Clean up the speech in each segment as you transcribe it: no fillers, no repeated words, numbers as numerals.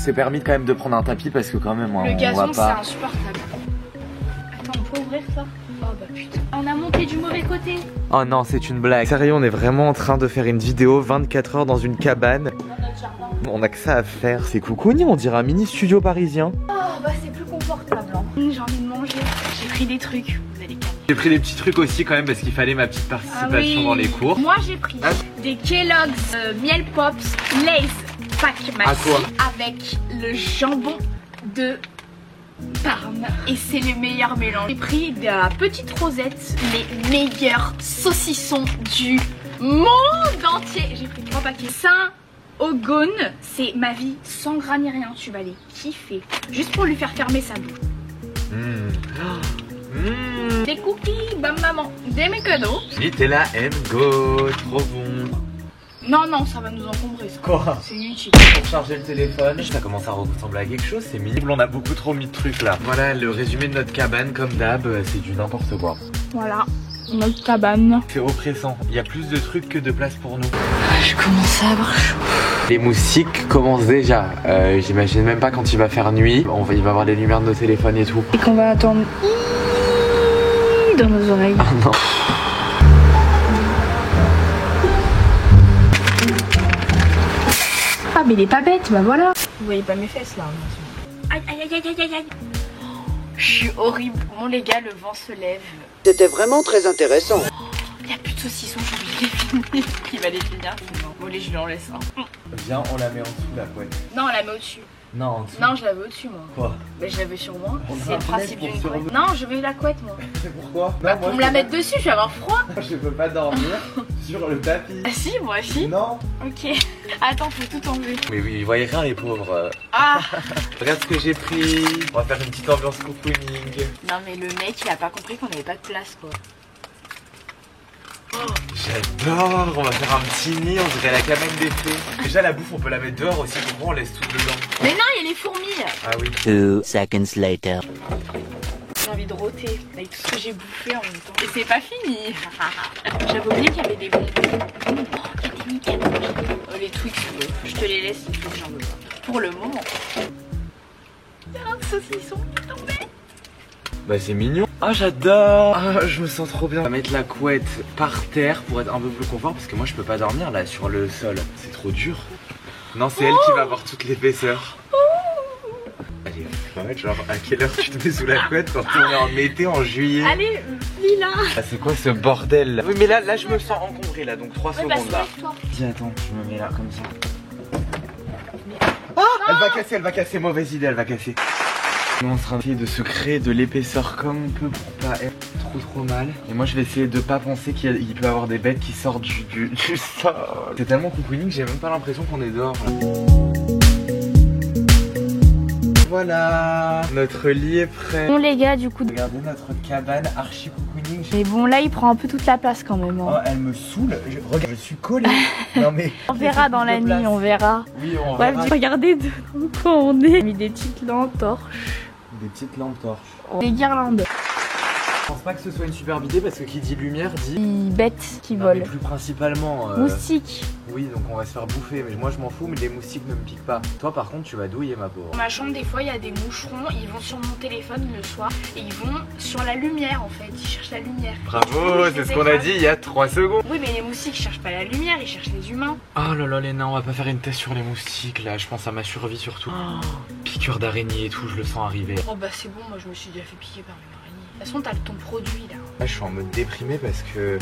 s'est permis quand même de prendre un tapis parce que quand même Le gazon on c'est va pas... insupportable. Attends, on peut ouvrir ça? Oh bah putain. On a monté du mauvais côté. Oh non, c'est une blague. Sérieux, on est vraiment en train de faire une vidéo 24 heures dans une cabane. Dans notre jardin. On a que ça à faire. C'est coucouni, on dirait un mini studio parisien. Oh bah c'est plus confortable. Hein. J'ai envie de manger. J'ai pris des trucs. Vous allez calmer. J'ai pris des petits trucs aussi quand même parce qu'il fallait ma petite participation dans les cours. Moi j'ai pris des Kellogg's miel pops Lay's pack maxi avec le jambon de Parme et c'est le meilleur mélange. J'ai pris de la petite rosette, les meilleurs saucissons du monde entier. J'ai pris 3 paquets. Saint-Ogone, c'est ma vie sans gras ni rien. Tu vas les kiffer. Juste pour lui faire fermer sa bouche. Des cookies, bam maman, des mes cadeaux. Nutella and go, trop bon. Non, non, ça va nous encombrer ça. Quoi? C'est inutile. Pour charger le téléphone. Ça commence à ressembler à quelque chose, c'est mini. On a beaucoup trop mis de trucs là. Voilà le résumé de notre cabane, comme d'hab, c'est du n'importe quoi. Voilà, notre cabane. C'est oppressant, il y a plus de trucs que de place pour nous. Je commence à avoir chaud. Les moustiques commencent déjà. J'imagine même pas quand il va faire nuit. Il va avoir les lumières de nos téléphones et tout. Et qu'on va attendre dans nos oreilles. Ah non. Ah mais il est pas bête, bah voilà. Vous voyez pas mes fesses là. Aïe aïe aïe aïe aïe aïe. Je suis horrible. Bon les gars, le vent se lève. C'était vraiment très intéressant. Il n'y a plus de saucissons, j'ai oublié de les finir. Il va les finir. Bon allez, je lui en laisse un. Viens, on la met en dessous la couette. Non, on la met au-dessus. Non, en dessous. Non, je la veux au-dessus moi. Quoi? Bah je la veux sur moi. On C'est va le principe mettre d'une pour couette. Non, je veux la couette moi. C'est pourquoi? Bah, pour me la mettre dessus, je vais avoir froid. Je peux pas dormir sur le tapis. Ah si, moi aussi. Non. Ok. Attends, faut tout enlever. Mais oui, ils voyaient rien les pauvres. Ah. Regarde ce que j'ai pris. On va faire une petite ambiance cocooning. Non mais le mec, il a pas compris qu'on avait pas de place quoi. J'adore, on va faire un petit nid, on dirait la cabane des fées. Déjà la bouffe on peut la mettre dehors aussi, pourquoi on laisse tout dedans? Mais non, il y a les fourmis. Ah oui. 2 seconds later. J'ai envie de rôter avec tout ce que j'ai bouffé en même temps. Et c'est pas fini. J'avais oublié qu'il y avait des bonbons. Oh, il y a des nickel. Oh, les Twix, je te les laisse, les Twix, j'en veux pas. Pour le moment. Il y a un saucisson qui est tombé. Bah c'est mignon. Ah j'adore. Ah je me sens trop bien. On va mettre la couette par terre pour être un peu plus confort parce que moi je peux pas dormir là sur le sol. C'est trop dur. Non c'est elle qui va avoir toute l'épaisseur. Elle est folle, genre à quelle heure tu te mets sous la couette quand on est en été en juillet? Allez, Lila. Ah c'est quoi ce bordel là? Oui mais là je me sens encombré là donc 3 Ouais, secondes bah, là. toi. Dis attends, je me mets là comme ça. Ah elle va casser, mauvaise idée, elle va casser. On est en train d'essayer de se créer de l'épaisseur comme on peut pour pas être trop mal. Et moi je vais essayer de pas penser qu'il peut y avoir des bêtes qui sortent du sol. C'est tellement cocooning que j'ai même pas l'impression qu'on est dehors là. Voilà, notre lit est prêt. Bon les gars, du coup. Regardez notre cabane archi cocooning. Mais bon là, il prend un peu toute la place quand même. Oh, elle me saoule. Regarde, je suis collé. Non mais. On verra dans la nuit, on verra. Oui, on Ouais, verra. regardez dans quoi on est. On a mis des petites lampes torches. Des petites lampes torches. Des guirlandes. Je pense pas que ce soit une superbe idée parce que qui dit lumière dit. Des bêtes qui Non, mais volent. plus principalement. Moustiques. Oui, donc on va se faire bouffer. Mais moi je m'en fous, mais les moustiques ne me piquent pas. Toi par contre, tu vas douiller ma pauvre. Dans ma chambre, des fois, il y a des moucherons. Ils vont sur mon téléphone le soir et ils vont sur la lumière en fait. Ils cherchent la lumière. Bravo, c'est ce qu'on a dit il y a 3 secondes. Oui, mais les moustiques ils cherchent pas la lumière, ils cherchent les humains. Oh là là, Léna, on va pas faire une test sur les moustiques là. Je pense à ma survie surtout. Piqûre d'araignée et tout, je le sens arriver. Oh bah c'est bon, moi je me suis déjà fait piquer par une araignée. De toute façon, t'as ton produit là. Là, je suis en mode déprimé parce que.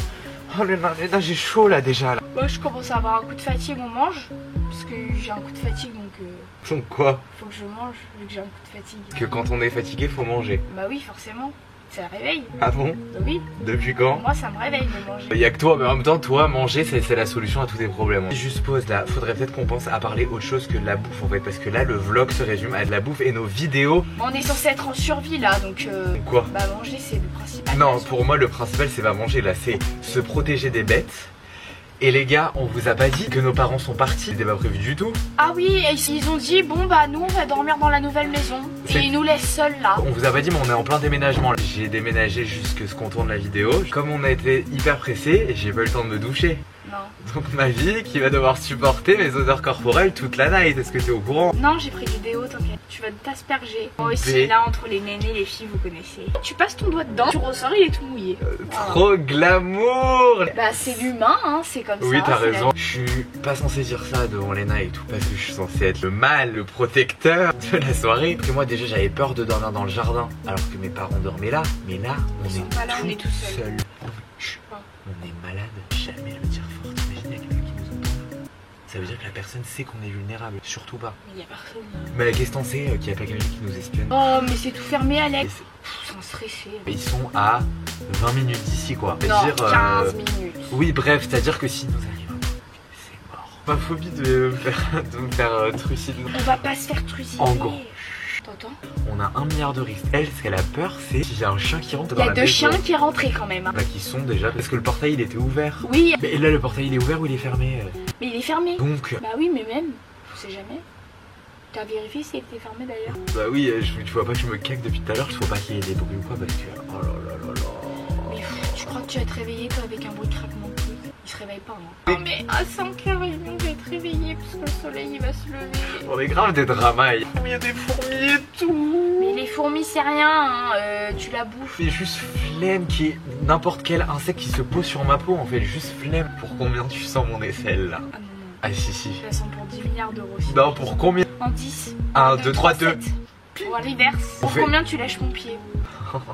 Oh Léna, j'ai chaud là déjà là. Moi je commence à avoir un coup de fatigue, on mange. Parce que j'ai un coup de fatigue donc Donc quoi? faut que je mange vu que j'ai un coup de fatigue. Que quand on est fatigué, faut manger. Bah oui, forcément. Ça réveille. Ah bon? Oui, Depuis quand? moi ça me réveille de manger. Y'a que toi, mais en même temps, toi, manger, c'est la solution à tous tes problèmes. Juste pause là, faudrait peut-être qu'on pense à parler autre chose que de la bouffe en fait, parce que là, le vlog se résume à de la bouffe et nos vidéos. On est censé être en survie là, donc Quoi? bah manger c'est le principal. Non, pour moi, le principal, c'est pas manger là, c'est se protéger des bêtes. Et les gars, on vous a pas dit que nos parents sont partis, c'était pas prévu du tout. Ah oui, et ils ont dit bon bah nous on va dormir dans la nouvelle maison. Et ils nous laissent seuls là. On vous a pas dit, mais on est en plein déménagement. J'ai déménagé jusqu'à ce qu'on tourne la vidéo. Comme on a été hyper pressé, j'ai pas eu le temps de me doucher. Non. Donc ma vie qui va devoir supporter mes odeurs corporelles toute la night. Est-ce que t'es au courant? Non, j'ai pris du déo, t'inquiète. Tu vas t'asperger. Moi aussi, là, entre les nénés, les filles, vous connaissez. Tu passes ton doigt dedans, tu ressors, il est tout mouillé. Trop glamour. Bah, c'est l'humain, hein, c'est comme ça. Oui, t'as raison. Je suis pas censé dire ça devant Léna et tout, parce que je suis censé être le mâle, le protecteur de la soirée. Parce que moi, déjà, j'avais peur de dormir dans le jardin, alors que mes parents dormaient là. Mais là, on est pas là, on est tout seul. On est malade. Jamais le dire fort. T'imagines, il y a quelqu'un qui nous entend. Ça veut dire que la personne sait qu'on est vulnérable. Surtout pas. Mais il y a personne. Mais qu'est-ce que t'en sais qu'il y a pas quelqu'un qui nous espionne? Oh, mais c'est tout fermé, Alex. Sans stresser. Ils sont à 20 minutes d'ici, quoi. Non, 15 minutes. Oui, bref, c'est-à-dire que si nous arrivons, c'est mort. Ma phobie de me faire trucider. On va pas se faire trucider. En gros. T'entends? On a 1 milliard de risques. Elle, ce qu'elle a peur, c'est qu'il y a un chien qui rentre dans la maison. Il y a 2 chiens qui rentraient quand même. Hein. Bah, qui sont déjà. Parce que le portail il était ouvert. Oui. Mais là, le portail il est ouvert ou il est fermé? Mais il est fermé. Donc. Bah oui, mais même. Je sais jamais. T'as vérifié s'il était fermé d'ailleurs? Bah oui, tu vois pas que je me caque depuis tout à l'heure. Il faut pas qu'il y ait des bruits ou quoi parce que. Oh là là là là. Mais tu crois que tu vas te réveiller toi avec un bruit de craquement de truc? Il se réveille pas, moi. Non, mais à 5h30, je vais être réveillée parce que le soleil il va se lever. On est grave des dramas. Il y a des fourmis et tout. Mais les fourmis, c'est rien, hein. Tu la bouffes. C'est juste flemme qui est n'importe quel insecte qui se pose sur ma peau. En fait, juste flemme. Pour combien tu sens mon aisselle là? Ah non, non. Ah si si. Je la sens pour 10 milliards d'euros. Non, pour combien? En 10. 1, 2, 3, 2. Ou à l'inverse. Pour combien tu lâches mon pied?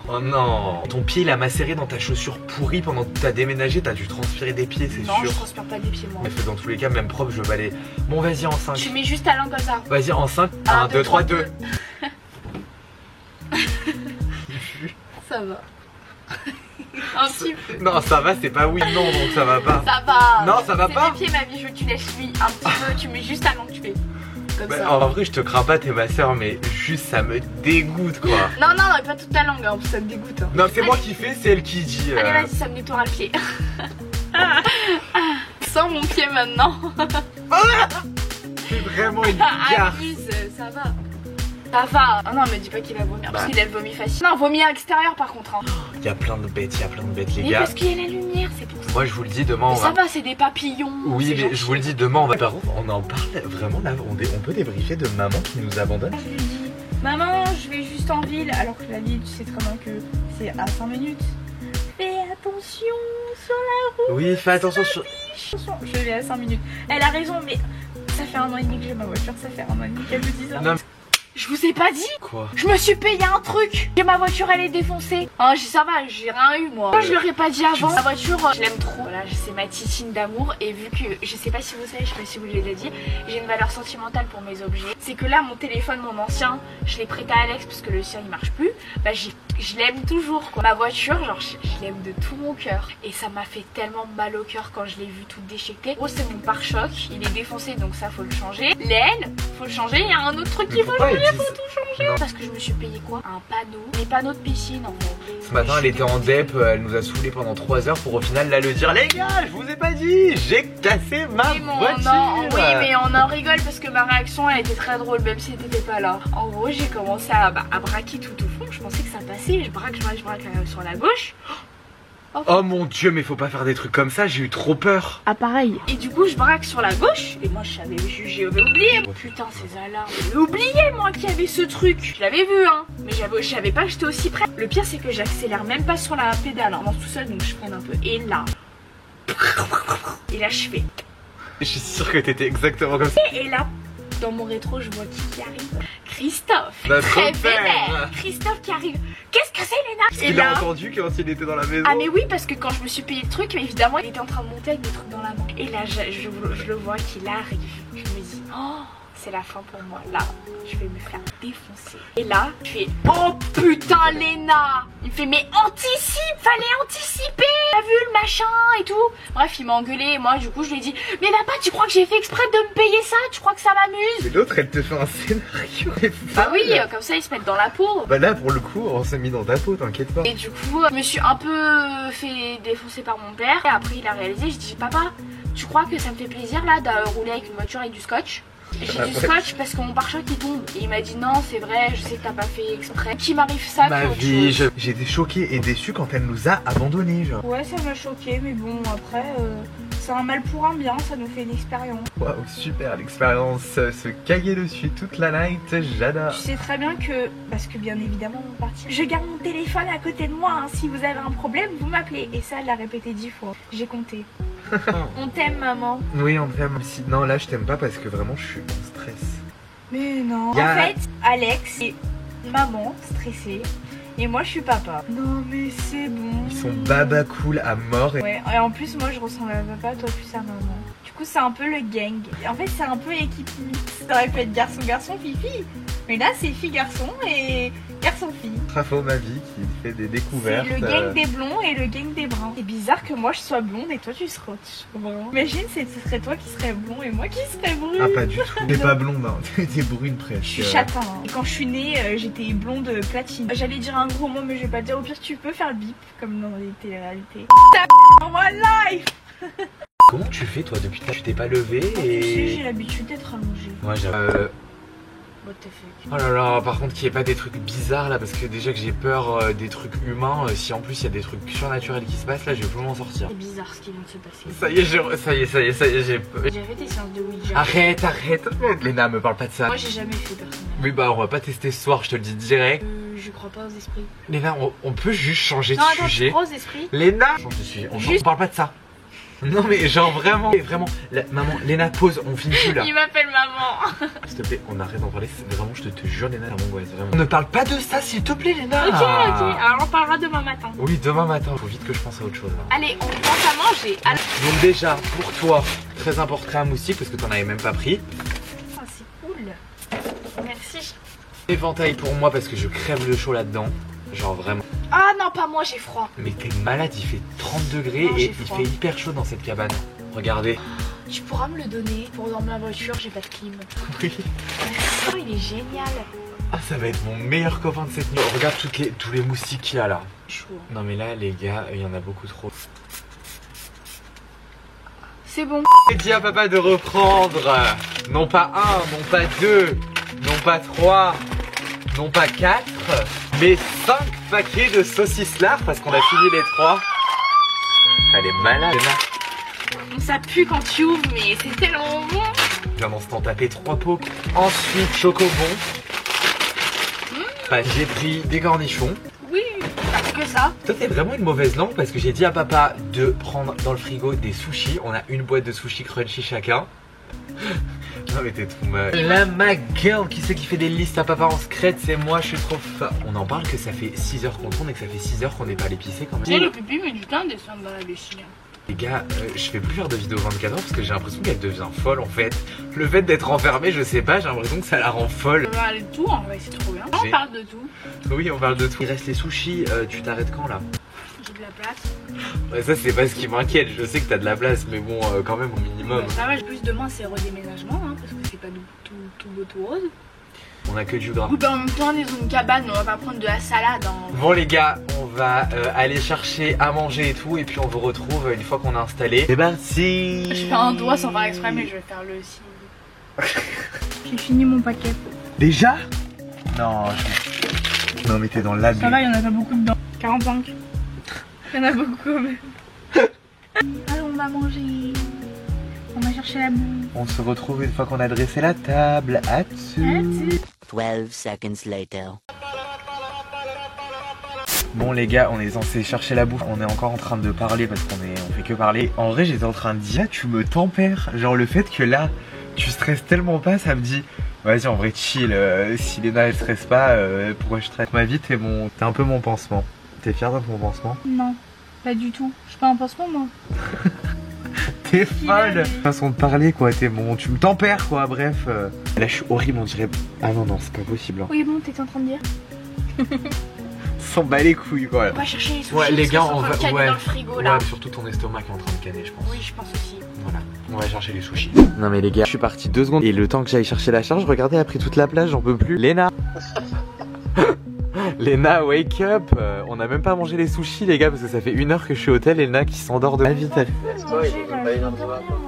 Oh non. Ton pied il a macéré dans ta chaussure pourrie pendant que t'as déménagé, t'as dû transpirer des pieds, c'est sûr. Non, je transpire pas des pieds moi. Mais dans tous les cas, même propre, je veux aller. Bon, vas-y en 5. Tu mets juste ta langue comme ça. Vas-y en 5. 1, 2, 3, 2. Ça va. Un petit peu. Non, ça va, c'est pas oui, non, donc ça va pas. Ça va. Non, ça va pas. C'est tes pieds, ma vie, je veux que tu lèches lui un petit peu. Tu mets juste ta langue, tu fais. Comme Bah, ça. en vrai, je te crains pas, t'es ma soeur, mais juste ça me dégoûte quoi. Non, non, non, pas toute ta langue, hein, ça me dégoûte. Hein. Non, c'est moi qui fais, c'est elle qui dit. Allez, vas-y, ça me nettoiera le pied. Sans mon pied maintenant. C'est vraiment une gare. Abuse, ça va. Ça va. Ah non, me dis pas qu'il va vomir. Parce qu'il a le vomi facile. Non, vomir à l'extérieur par contre. Hein. Il y a plein de bêtes, les Mais gars. parce qu'il y a la lumière, c'est pour ça. Moi, je vous le dis, demain on Mais va. ça va, c'est des papillons. Oui, mais je vous le dis, demain on va. Par contre, on en parle vraiment là. On peut débriefer de maman qui nous abandonne. Je lui dis, maman, je vais juste en ville. Alors que la ville, tu sais très bien que c'est à 5 minutes. Fais attention sur la route. Oui, fais attention sur. Je vais à 5 minutes. Elle a raison, mais ça fait 1 an et demi que j'ai ma voiture. Ça fait 1 an et demi qu'elle me dit ça. Non, Je vous ai pas dit. quoi? Je me suis payé un truc. Et ma voiture elle est défoncée. Ah, ça va, j'ai rien eu moi. Je l'aurais pas dit avant. Ma voiture, je l'aime trop. Voilà, c'est ma titine d'amour. Et vu que, je sais pas si vous savez, je sais pas si vous l'avez déjà dit, j'ai une valeur sentimentale pour mes objets. C'est que là, mon téléphone, mon ancien, je l'ai prêté à Alex parce que le sien il marche plus. Bah, je l'aime toujours quoi. Ma voiture, genre, je l'aime de tout mon cœur. Et ça m'a fait tellement mal au cœur quand je l'ai vu toute déchiquetée. En gros, c'est mon pare-choc. Il est défoncé donc ça faut le changer. L'aile, faut le changer. Il y a un autre truc qu'il faut changer, faut tout changer. Parce que je me suis payé quoi? Un panneau. Les panneaux de piscine en fait. Ce matin, elle était en dep, elle nous a saoulé pendant 3 heures pour au final là le dire. Les gars, je vous ai pas dit, j'ai cassé ma voiture. Oui, mais on en rigole parce que ma réaction elle était très drôle, même si t'étais pas là. En gros, j'ai commencé à braquer tout au fond. Je pensais que ça passait. Je braque sur la gauche. Oh mon dieu, mais faut pas faire des trucs comme ça, j'ai eu trop peur. Ah pareil. Et du coup je braque sur la gauche. Et moi j'avais oublié. Putain ces alarmes. J'avais oublié moi qu'il y avait ce truc. Je l'avais vu hein. Mais je savais pas que j'étais aussi près. Le pire c'est que j'accélère même pas sur la pédale. On avance tout seul donc je freine un peu. Et là. Et là je fais. Je suis sûre que t'étais exactement comme ça. Et là, dans mon rétro, je vois qui arrive. Christophe. Notre Très père. vénère. Christophe qui arrive. Qu'est-ce que c'est Léna? Et Il a là. entendu quand il était dans la maison. Ah mais oui parce que quand je me suis payé le truc évidemment il était en train de monter avec des trucs dans la main. Et là je le vois qu'il arrive. Je me dis oh c'est la fin pour moi. Là je vais me faire défoncer. Et là je fais oh putain Léna. Il me fait mais anticipe. Fallait anticiper. T'as vu le machin et tout. Bref il m'a engueulé et moi du coup je lui ai dit mais papa tu crois que j'ai fait exprès de me payer ça? Tu crois que ça m'amuse? Et l'autre elle te fait un scénario. Bah oui comme ça ils se mettent dans la peau. Bah là pour le coup on s'est mis dans ta peau, t'inquiète pas. Et du coup, je me suis un peu fait défoncer par mon père. Et après, il a réalisé, je dis papa, tu crois que ça me fait plaisir là de rouler avec une voiture avec du scotch? J'ai du scotch parce que mon pare-choc il tombe. Et il m'a dit non, c'est vrai, je sais que t'as pas fait exprès. Qu'il m'arrive ça, ma vie, j'ai été choquée et déçue quand elle nous a abandonnés, genre. Ouais, ça m'a choqué, mais bon, après, c'est un mal pour un bien, ça nous fait une expérience. Waouh, super l'expérience, se caguer dessus toute la night, j'adore. Tu sais très bien que, parce que bien évidemment, on va partir. Je garde mon téléphone à côté de moi, hein. Si vous avez un problème, vous m'appelez. Et ça, elle l'a répété 10 fois. J'ai compté. On t'aime, maman. Oui, on t'aime aussi. Non, là, je t'aime pas parce que vraiment, je suis en stress. Mais non. En fait, Alex est maman stressée. Et moi je suis papa. Non mais c'est bon. Ils sont baba cool à mort. Ouais, et en plus moi je ressemble à papa, toi plus à maman. Du coup c'est un peu le gang. En fait c'est un peu équipe mixte. Ça aurait pu être garçon-garçon, fille-fille. Mais là c'est fille-garçon et garçon-fille. Bravo ma vie qui fait des découvertes. C'est le gang des blonds et le gang des bruns. C'est bizarre que moi je sois blonde et toi tu seras brun. Imagine ce serait toi qui serais blond et moi qui serais brune. Ah pas du tout. T'es pas blonde, hein. T'es brune presque. Je suis châtain. Hein. Et quand je suis née j'étais blonde platine. J'allais dire un gros mot mais je vais pas le dire. Au pire tu peux faire le bip comme dans les téléréalités. En my life. Comment tu fais toi depuis que tu t'es pas levé et... J'ai l'habitude d'être allongée. Moi j'avais... Oh là là, par contre qu'il n'y ait pas des trucs bizarres là, parce que déjà que j'ai peur des trucs humains, si en plus il y a des trucs surnaturels qui se passent là, je vais plus m'en sortir. C'est bizarre ce qui vient de se passer. Ça y est, j'ai peur. J'ai fait des séances de Ouija. Arrête. Léna, me parle pas de ça. Moi j'ai jamais fait personnellement. Oui bah on va pas tester ce soir, je te le dis direct. Je crois pas aux esprits. Léna, on peut juste changer de sujet. Non, attends, je crois aux esprits. Léna, change de sujet, on parle pas de ça. Non mais genre vraiment, maman, Léna pause, on finit plus là. Il m'appelle maman. S'il te plaît, on arrête d'en parler, vraiment je te jure Léna, ça m'angoisse vraiment. On ne parle pas de ça s'il te plaît Léna. Ok, alors on parlera demain matin. Oui, demain matin, faut vite que je pense à autre chose là. Allez, on pense à manger. Alors... Donc déjà, pour toi, très important un moustique parce que t'en avais même pas pris. Oh, c'est cool. Merci. Éventail pour moi parce que je crève le chaud là-dedans. Genre vraiment. Ah non, pas moi, j'ai froid. Mais t'es malade, il fait 30 degrés non, et il fait hyper chaud dans cette cabane. Regardez. Tu pourras me le donner pour dans ma voiture, j'ai pas de clim. Oui. Oh, il est génial. Ah, ça va être mon meilleur copain de cette nuit. Regarde tous les moustiques qu'il y a là. Chaud. Non mais là les gars, il y en a beaucoup trop. C'est bon. J'ai dit à papa de reprendre. Non pas 1, non pas 2, non pas 3, non pas 4. Mais 5 paquets de saucisses lard parce qu'on a fini les 3. Elle est malade là. Ça pue quand tu ouvres mais c'est tellement bon. Pendant ce temps taper 3 pots. Ensuite chocobon. Bah, j'ai pris des cornichons. Oui, parce que ça. Toi t'es vraiment une mauvaise langue parce que j'ai dit à papa de prendre dans le frigo des sushis. On a une boîte de sushis crunchy chacun. Non mais t'es trop mal. La ma girl, qui c'est qui fait des listes à papa en secret, c'est moi, je suis trop fort. On en parle que ça fait 6 heures qu'on tourne et que ça fait 6 heures qu'on n'est pas allé pisser quand même. Tu sais, le pipi met du temps à descendre dans la vessie. Les gars, je fais plus faire de vidéos 24 heures parce que j'ai l'impression qu'elle devient folle en fait. Le fait d'être enfermée, je sais pas, j'ai l'impression que ça la rend folle. On va aller de tout en vrai, c'est trop bien. On parle de tout. Oui, on parle de tout. Il reste les sushis, tu t'arrêtes quand là? J'ai de la place. Ouais, ça c'est pas ce qui m'inquiète, je sais que t'as de la place, mais bon, quand même au minimum. Bah, ça va, plus demain c'est redéménagement, hein, parce que c'est pas tout beau, tout rose. On a que du gras. Ou en même temps, on est dans une cabane, on va pas prendre de la salade. Hein. Bon les gars, on va aller chercher à manger et tout, et puis on vous retrouve une fois qu'on a installé. C'est parti. Je fais un doigt sans faire exprès, mais je vais faire le signe. J'ai fini mon paquet. Déjà? Non, non mais t'es dans l'abus. Ça va, il y en a pas beaucoup dedans. 45. Il y en a beaucoup quand même. Allez, on va manger. On va chercher la boue. On se retrouve une fois qu'on a dressé la table. À dessus. 12 seconds later. Bon les gars, on est censé chercher la bouffe. On est encore en train de parler parce qu'on fait que parler. En vrai, j'étais en train de dire, tu me tempères. Genre le fait que là, tu stresses tellement pas, ça me dit, vas-y en vrai chill. Si Léna elle stresse pas, pourquoi je stresse? Ma vie, t'es un peu mon pansement. T'es fière de mon pansement? Non, pas du tout. Je suis pas un pansement moi. T'es folle. Façon de parler quoi, tu me tempères quoi, bref. Là je suis horrible, on dirait. Ah non c'est pas possible. Hein. Oui bon, t'étais en train de dire. S'en bat les couilles quoi. On va chercher les sushis. Ouais les gars, on va dans le frigo, là. Ouais, surtout ton estomac qui est en train de canner je pense. Oui je pense aussi. Voilà, on va chercher les sushis. Non mais les gars, je suis parti 2 secondes et le temps que j'aille chercher la charge, regardez, elle a pris toute la plage, j'en peux plus. Léna. Léna, wake up. On a même pas mangé les sushis les gars parce que ça fait 1 heure que je suis au hôtel et Léna qui s'endort de la vite.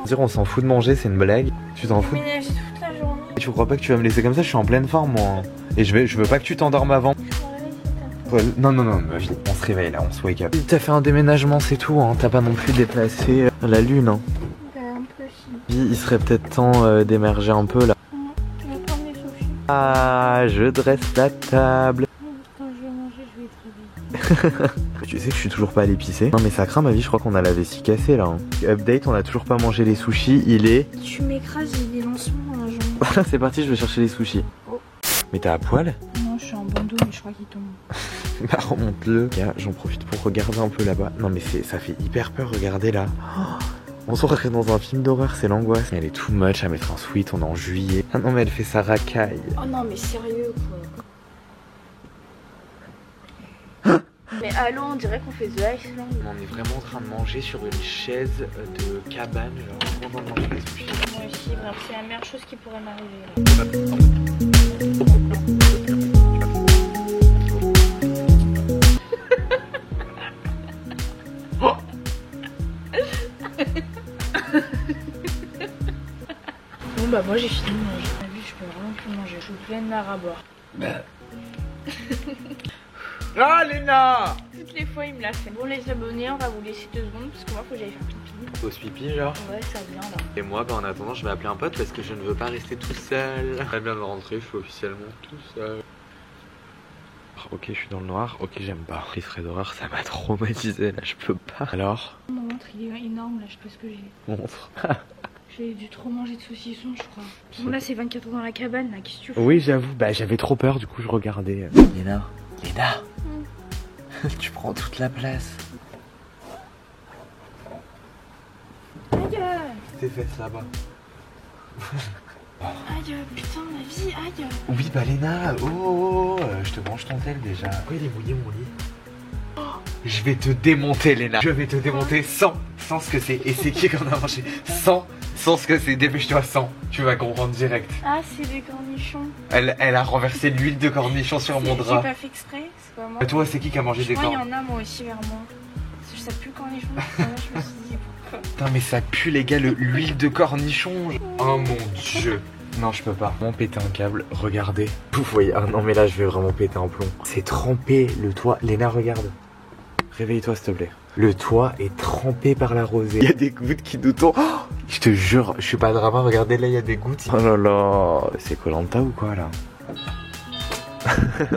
Dire on s'en fout de manger, c'est une blague. Tu t'en fous? Ménager toute la journée. Tu crois pas que tu vas me laisser comme ça? Je suis en pleine forme moi. Et je veux pas que tu t'endormes avant. Non, ma vie, on se réveille là, on se wake up. T'as fait un déménagement, c'est tout, hein. T'as pas non plus déplacé la lune, hein. Un peu si. Il serait peut-être temps d'émerger un peu là. Tu vas prendre les sushis. Ah, je dresse la table. Quand je vais manger, je vais être réveillée. Tu sais que je suis toujours pas allé pisser. Non mais ça craint ma vie, je crois qu'on a la vessie cassée là. Hein. Update, on a toujours pas mangé les sushis, il est... Tu m'écrases, j'ai des lancements dans la jambe. C'est parti, je vais chercher les sushis. Oh. Mais t'as à poil? Non, je suis en bandeau, mais je crois qu'il tombe. Bah remonte-le. J'en profite pour regarder un peu là-bas. Non mais ça fait hyper peur, regardez là. On se retrouve dans un film d'horreur, c'est l'angoisse. Elle est too much à mettre un sweat, on est en juillet. Ah non mais elle fait sa racaille. Oh non mais sérieux quoi. Mais allô, on dirait qu'on fait The Iceland. On est vraiment en train de manger sur une chaise de cabane, genre on va manger les sushis. Moi aussi, vraiment, c'est la meilleure chose qui pourrait m'arriver là. Bon bah moi j'ai fini de manger. T'as vu, je peux vraiment plus manger. Je suis pleine de marre à boire. Ah Léna! Toutes les fois il me l'a fait. Bon les abonnés, on va vous laisser 2 secondes parce que moi faut que j'aille faire pipi. Pause pipi genre? Ouais ça vient là. Et moi bah en attendant je vais appeler un pote parce que je ne veux pas rester tout seul. Très bien de rentrer, je suis officiellement tout seul. Ok je suis dans le noir, ok j'aime pas. Les frais d'horreur ça m'a traumatisé là, je peux pas. Alors? Mon ventre il est énorme là, je sais pas ce que j'ai. Montre. J'ai dû trop manger de saucissons je crois. Bon là c'est 24 heures dans la cabane là, qu'est-ce que tu fais? Oui j'avoue, bah j'avais trop peur du coup je regardais. Léna. Tu prends toute la place. Aïe. Tes fesses là-bas. Aïe putain ma vie, aïe. Oui bah Léna, je te branche ton tel déjà. Pourquoi il est mouillé mon lit? Je vais te démonter Léna. Je vais te démonter sans ce que c'est. Et c'est qui qu'on a mangé? Sans ce que c'est. Dépêche-toi sans. Tu vas comprendre direct. Ah c'est des cornichons. Elle a renversé de l'huile de cornichon sur mon drap. J'ai pas fait exprès, c'est pas moi. Toi c'est qui a mangé des cornichons? cornichons? Il y en a moi aussi vers moi. Ça pue le cornichon. Je me suis dit pourquoi. Putain mais ça pue les gars, l'huile de cornichon. Oh mon dieu. Non je peux pas. Vraiment péter un câble, regardez. Vous voyez, ah non mais là je vais vraiment péter un plomb. C'est trempé le toit. Léna regarde. Réveille-toi s'il te plaît. Le toit est trempé par la rosée. Il y a des gouttes qui nous tombent. Oh, je te jure, je suis pas drama, regardez là il y a des gouttes. Oh là là, c'est Koh-Lanta ou quoi là?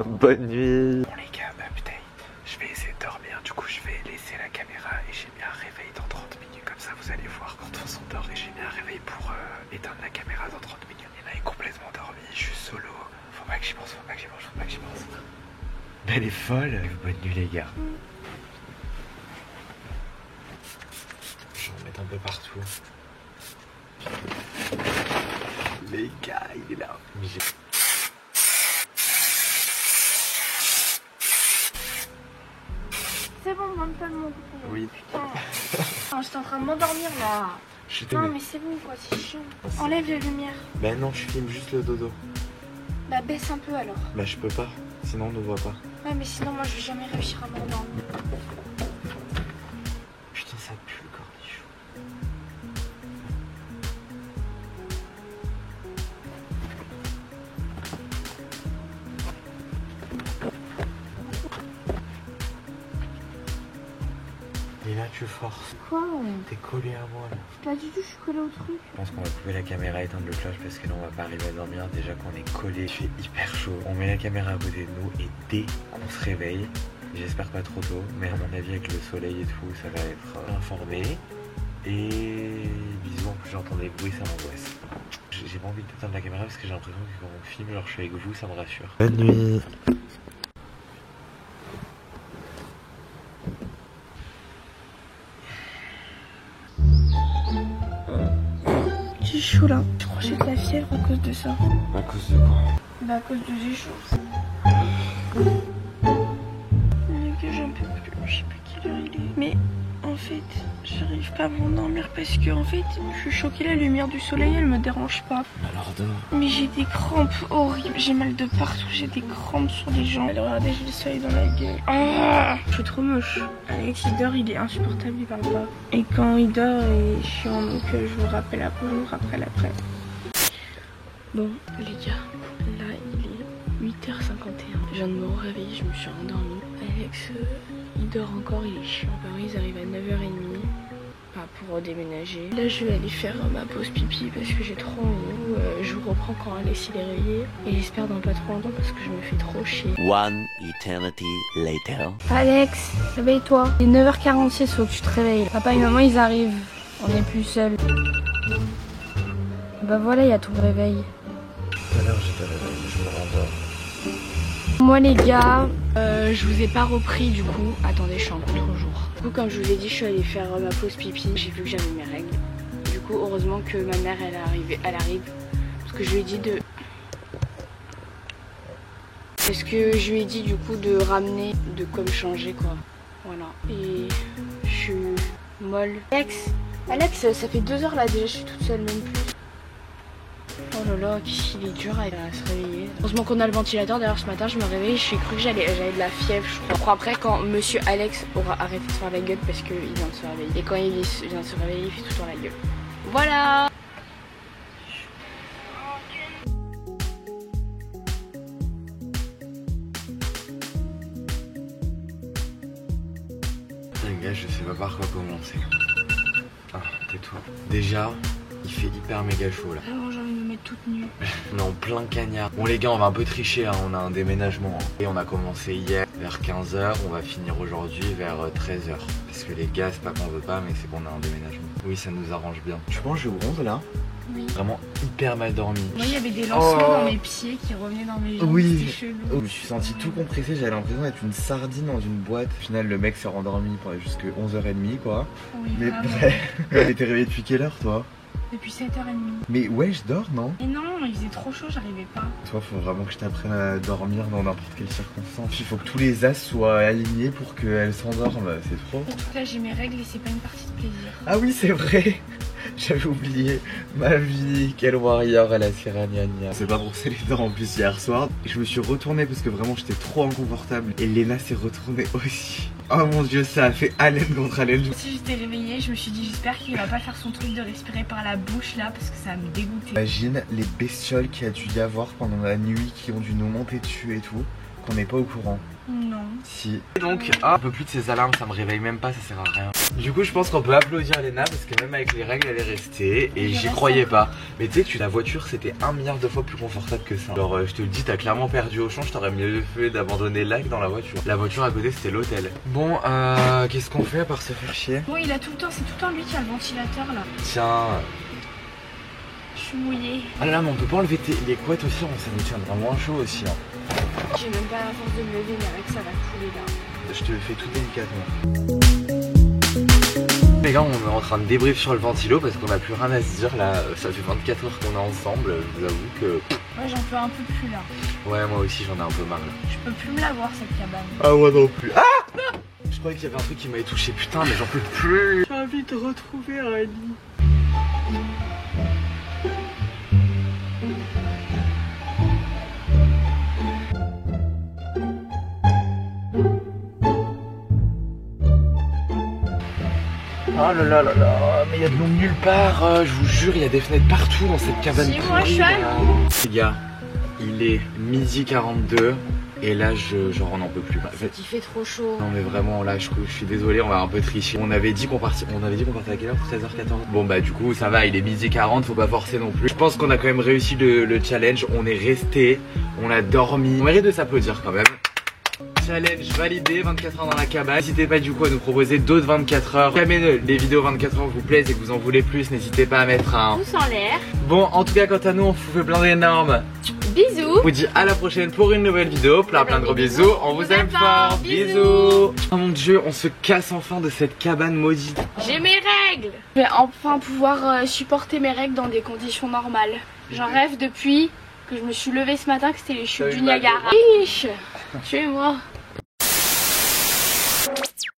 Bonne nuit. Bon les gars, update. Je vais essayer de dormir, du coup je vais laisser la caméra et j'ai mis un réveil dans 30 minutes. Comme ça vous allez voir quand on s'endort et j'ai mis un réveil pour éteindre la caméra dans 30 minutes. Et là il est complètement dormi, je suis solo. Faut pas que j'y pense, faut pas que j'y pense, faut pas que j'y pense. Mais elle est folle. Bonne nuit les gars. Je vais en mettre un peu partout. Les gars, il est là. C'est bon, monte pas de mon cou. Oui. Putain. Non, j'étais en train de m'endormir là. Non mais c'est bon quoi, c'est chiant. Enlève les lumières. Ben non, je filme juste le dodo. Bah baisse un peu alors. Bah je peux pas, sinon on ne voit pas. Ouais mais sinon moi je vais jamais réussir à m'endormir. Putain ça pue le cornichon. Et là tu forces. Quoi? T'es collé à moi là. Pas du tout, je suis collée au truc. Je pense qu'on va couper la caméra et éteindre le flash parce que là on va pas arriver à dormir. Déjà qu'on est collé, il fait hyper chaud. On met la caméra à côté de nous et dès qu'on se réveille, j'espère pas trop tôt, mais à mon avis avec le soleil et tout, ça va être informé. Et bisous, en plus j'entends des bruits, ça m'angoisse. J'ai pas envie d'éteindre la caméra parce que j'ai l'impression que quand on filme, alors je suis avec vous, ça me rassure. Bonne nuit. J'ai chaud là. Je crois que j'ai de la fièvre à cause de ça. À cause de quoi? Bah à cause de j'ai chaud. Mais que j'en peux plus, je sais plus quelle heure il est. Mais en fait, j'arrive pas à m'endormir parce que en fait, je suis choquée, la lumière du soleil elle me dérange pas. Alors dors. Mais j'ai des crampes horribles, j'ai mal de partout, j'ai des crampes sur les jambes. Regardez, j'ai le soleil dans la gueule. Ah, je suis trop moche. Alex il dort, il est insupportable, il parle pas. Et quand il dort, il est chiant, donc je vous rappelle après, après. Bon les gars, là il est 8h51. Je viens de me réveiller, je me suis endormie. Alex, il dort encore, il est chiant. Paris, ils arrivent à 9h30 pour déménager. Là je vais aller faire ma pause pipi parce que j'ai trop envie. Je vous reprends quand Alex il est réveillé. Et j'espère dans pas trop longtemps parce que je me fais trop chier. One eternity later. Alex, réveille-toi. Il est 9h46, faut que tu te réveilles. Papa et maman ils arrivent. On n'est plus seuls. Bah voilà, il y a ton réveil. Tout à l'heure j'étais réveillé, je me rendors. Moi les gars, je vous ai pas repris du coup. Attendez, je suis en contre-jour. Du coup, comme je vous ai dit, je suis allée faire ma pause pipi. J'ai vu que j'avais mes règles. Du coup, heureusement que ma mère elle arrive. Parce que je lui ai dit de... Parce que je lui ai dit du coup de ramener, de quoi me changer quoi. Voilà. Et je suis molle. Alex, ça fait 2 heures là déjà, je suis toute seule même plus. Oh là là, qu'est-ce qu'il est dur à se réveiller. Heureusement qu'on a le ventilateur. D'ailleurs ce matin je me réveille, j'ai cru que j'avais de la fièvre je crois. Après quand monsieur Alex aura arrêté de se faire la gueule parce qu'il vient de se réveiller. Et quand il vient de se réveiller, il fait tout le temps la gueule. Voilà. Les gars, je sais pas par quoi commencer. Ah, tais-toi. Déjà, il fait hyper méga chaud là. Alors j'ai envie de me mettre toute nue. On est en plein cagnard. Bon les gars, on va un peu tricher, hein. On a un déménagement. Hein. Et on a commencé hier vers 15h, on va finir aujourd'hui vers 13h. Parce que les gars, c'est pas qu'on veut pas, mais c'est qu'on a un déménagement. Oui, ça nous arrange bien. Tu penses que je bronze là? Oui. Vraiment hyper mal dormi. Moi il y avait des lancements dans mes pieds qui revenaient dans mes jambes. Oui. C'était chelou. Je me suis senti tout compressé, j'avais l'impression d'être une sardine dans une boîte. Au final, le mec s'est rendormi pendant jusqu'à 11h30 quoi. Oui, Mais vraiment. bref. T'es réveillé depuis quelle heure toi? Depuis 7h30. Mais ouais, je dors, non? Et non, il faisait trop chaud, j'arrivais pas. Toi, faut vraiment que je t'apprenne à dormir dans n'importe quelle circonstance. Il faut que tous les as soient alignés pour qu'elle s'endorme, c'est trop. En tout cas, j'ai mes règles et c'est pas une partie de plaisir. Ah oui, c'est vrai. J'avais oublié ma vie, quel warrior à la Sierra Gna. C'est pas brossé les dents en plus hier soir. Je me suis retourné parce que vraiment j'étais trop inconfortable. Et Léna s'est retournée aussi. Oh mon dieu, ça a fait haleine contre haleine. Si j'étais réveillée, je me suis dit j'espère qu'il va pas faire son truc de respirer par la bouche là parce que ça va me dégoûter. Imagine les bestioles qu'il y a dû y avoir pendant la nuit qui ont dû nous monter dessus et tout, qu'on n'est pas au courant. Non. Si. Et donc, un peu plus de ces alarmes, ça me réveille même pas, ça sert à rien. Du coup, je pense qu'on peut applaudir Léna parce que même avec les règles, elle est restée et j'y croyais pas. Mais tu sais que la voiture, c'était 1 milliard de fois plus confortable que ça. Alors, je te le dis, t'as clairement perdu au champ, je t'aurais mieux fait d'abandonner là que dans la voiture. La voiture à côté, c'était l'hôtel. Bon, qu'est-ce qu'on fait à part se faire chier? Bon, il a tout le temps, c'est tout le temps lui qui a le ventilateur là. Tiens. Je suis mouillée. Ah là là, mais on peut pas enlever les couettes aussi, ça nous tiendra moins chaud aussi. Hein. J'ai même pas la force de me lever, mais avec ça va couler là. Je te le fais tout délicatement. Les gars, on est en train de débrief sur le ventilo parce qu'on a plus rien à se dire là. Ça fait 24 heures qu'on est ensemble. Je vous avoue que. Ouais, j'en peux un peu plus là. Ouais, moi aussi j'en ai un peu marre là. Je peux plus me la voir cette cabane. Ah, moi non plus. Ah! Je croyais qu'il y avait un truc qui m'avait touché. Putain, mais j'en peux plus. J'ai envie de retrouver un lit. Oh là là là là, mais il y a de l'eau nulle part, je vous jure, il y a des fenêtres partout dans cette cabane. Si, moi je suis à nous. Les gars, il est 12h42 et là genre on n'en peut plus. Il fait trop chaud. Non mais vraiment là je suis désolé, on va un peu tricher. On avait dit qu'on partait à quelle heure? 13h14. Bon bah du coup ça va, il est 12h40, faut pas forcer non plus. Je pense qu'on a quand même réussi le challenge, on est resté, on a dormi. On mérite de s'applaudir quand même. Challenge validé, 24 heures dans la cabane. N'hésitez pas du coup à nous proposer d'autres 24 heures. Si jamais les vidéos 24 heures vous plaisent et que vous en voulez plus, n'hésitez pas à mettre un pouce en l'air. Bon, en tout cas, quant à nous, on vous fait plein d'énormes bisous. On vous dit à la prochaine pour une nouvelle vidéo. Plein de gros bisous. On vous aime fort. Bisous. Oh mon dieu, on se casse enfin de cette cabane maudite. J'ai mes règles. Je vais enfin pouvoir supporter mes règles dans des conditions normales. J'en rêve depuis que je me suis levée ce matin, que c'était les chutes du Niagara. Chiche, tuez-moi.